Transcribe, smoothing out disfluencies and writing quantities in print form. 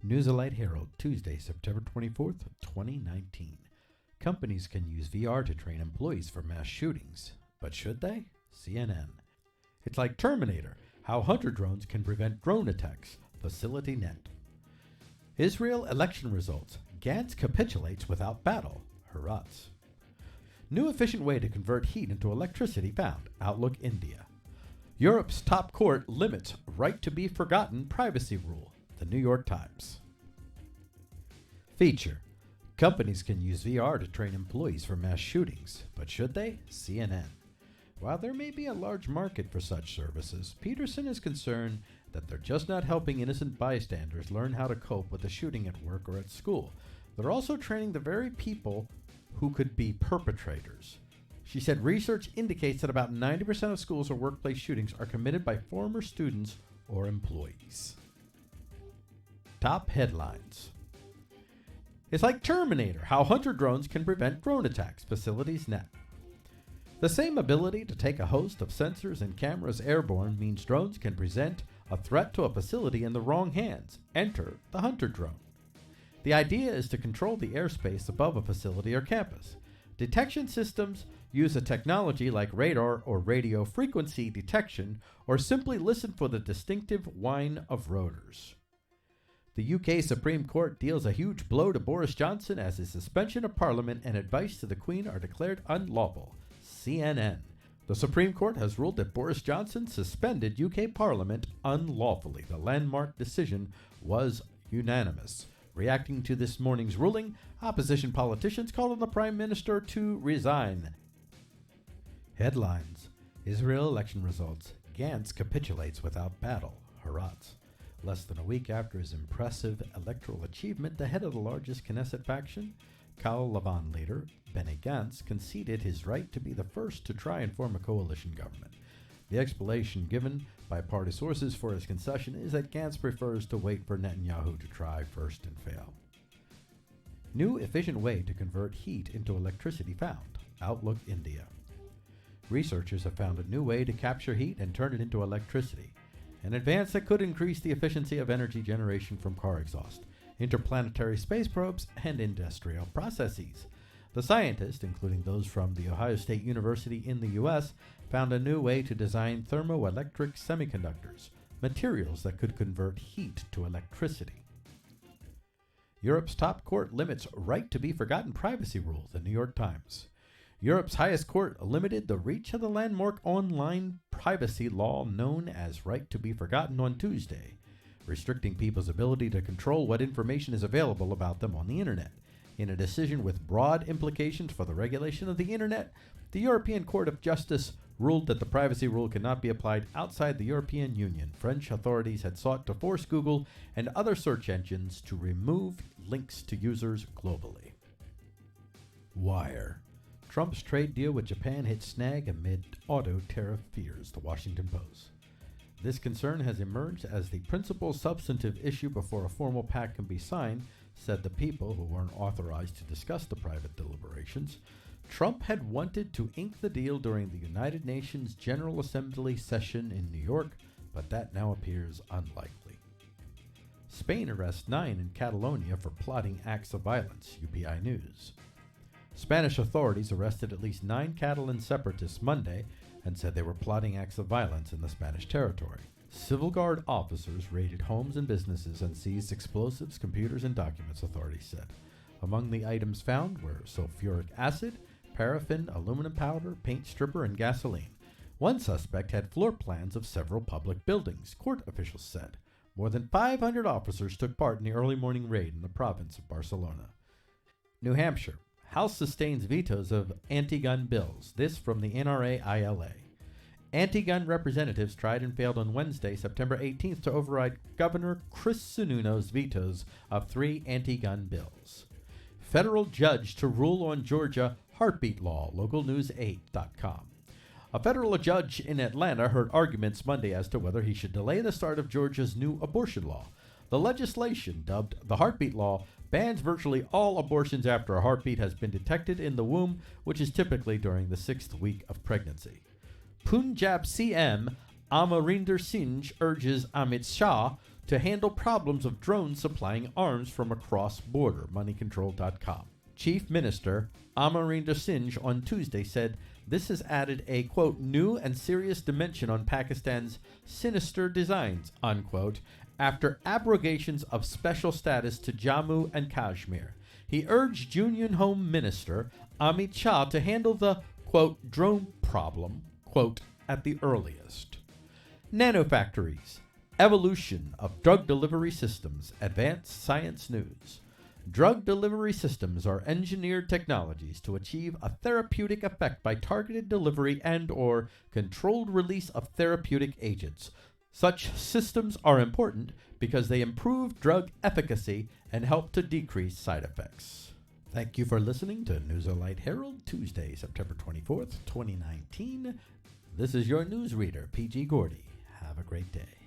Newsalite Herald, Tuesday, September 24th, 2019. Companies can use VR to train employees for mass shootings. But should they? CNN. It's like Terminator, how hunter drones can prevent drone attacks. FacilitiesNet. Israel election results. Gantz capitulates without battle. Hurrahs. New efficient way to convert heat into electricity found. Outlook India. Europe's top court limits right to be forgotten privacy rule. The New York Times. Feature. Companies can use VR to train employees for mass shootings, but should they? CNN. While there may be a large market for such services, Peterson is concerned that they're just not helping innocent bystanders learn how to cope with a shooting at work or at school. They're also training the very people who could be perpetrators. She said research indicates that about 90% of schools or workplace shootings are committed by former students or employees. Top headlines. It's like Terminator, how hunter drones can prevent drone attacks. FacilitiesNet. The same ability to take a host of sensors and cameras airborne means drones can present a threat to a facility in the wrong hands. Enter the hunter drone. The idea is to control the airspace above a facility or campus. Detection systems use a technology like radar or radio frequency detection, or simply listen for the distinctive whine of rotors. The UK Supreme Court deals a huge blow to Boris Johnson as his suspension of Parliament and advice to the Queen are declared unlawful. CNN. The Supreme Court has ruled that Boris Johnson suspended UK Parliament unlawfully. The landmark decision was unanimous. Reacting to this morning's ruling, opposition politicians called on the Prime Minister to resign. Headlines. Israel election results. Gantz capitulates without battle. Hurrahs. Less than a week after his impressive electoral achievement, the head of the largest Knesset faction, Kal Lavan leader Benny Gantz, conceded his right to be the first to try and form a coalition government. The explanation given by party sources for his concession is that Gantz prefers to wait for Netanyahu to try first and fail. New efficient way to convert heat into electricity found. Outlook India. Researchers have found a new way to capture heat and turn it into electricity, an advance that could increase the efficiency of energy generation from car exhaust, interplanetary space probes, and industrial processes. The scientists, including those from The Ohio State University in the U.S., found a new way to design thermoelectric semiconductors, materials that could convert heat to electricity. Europe's top court limits right to be forgotten privacy rule. The New York Times. Europe's highest court limited the reach of the landmark online privacy law known as right to be forgotten on Tuesday, restricting people's ability to control what information is available about them on the internet. In a decision with broad implications for the regulation of the internet, the European Court of Justice ruled that the privacy rule cannot be applied outside the European Union. French authorities had sought to force Google and other search engines to remove links to users globally. Wire. Trump's trade deal with Japan hit snag amid auto tariff fears. The Washington Post. This concern has emerged as the principal substantive issue before a formal pact can be signed, said the people who weren't authorized to discuss the private deliberations. Trump had wanted to ink the deal during the United Nations General Assembly session in New York, but that now appears unlikely. Spain arrests 9 in Catalonia for plotting acts of violence. UPI News. Spanish authorities arrested at least 9 Catalan separatists Monday and said they were plotting acts of violence in the Spanish territory. Civil Guard officers raided homes and businesses and seized explosives, computers, and documents, authorities said. Among the items found were sulfuric acid, paraffin, aluminum powder, paint stripper, and gasoline. One suspect had floor plans of several public buildings, court officials said. More than 500 officers took part in the early morning raid in the province of Barcelona. New Hampshire. House sustains vetoes of anti-gun bills. This from the NRA-ILA. Anti-gun representatives tried and failed on Wednesday, September 18th, to override Governor Chris Sununu's vetoes of 3 anti-gun bills. Federal judge to rule on Georgia heartbeat law. LocalNews8.com. A federal judge in Atlanta heard arguments Monday as to whether he should delay the start of Georgia's new abortion law. The legislation, dubbed the heartbeat law, bans virtually all abortions after a heartbeat has been detected in the womb, which is typically during the 6th week of pregnancy. Punjab CM Amarinder Singh urges Amit Shah to handle problems of drones supplying arms from across border, moneycontrol.com. Chief Minister Amarinder Singh on Tuesday said this has added a, quote, new and serious dimension on Pakistan's sinister designs, unquote, after abrogations of special status to Jammu and Kashmir. He urged Union Home Minister Amit Shah to handle the, quote, drone problem, quote, at the earliest. Nanofactories, evolution of drug delivery systems, advanced science news. Drug delivery systems are engineered technologies to achieve a therapeutic effect by targeted delivery and/or controlled release of therapeutic agents. Such systems are important because they improve drug efficacy and help to decrease side effects. Thank you for listening to Newsalite Herald, Tuesday, September 24th, 2019. This is your newsreader, PG Gordy. Have a great day.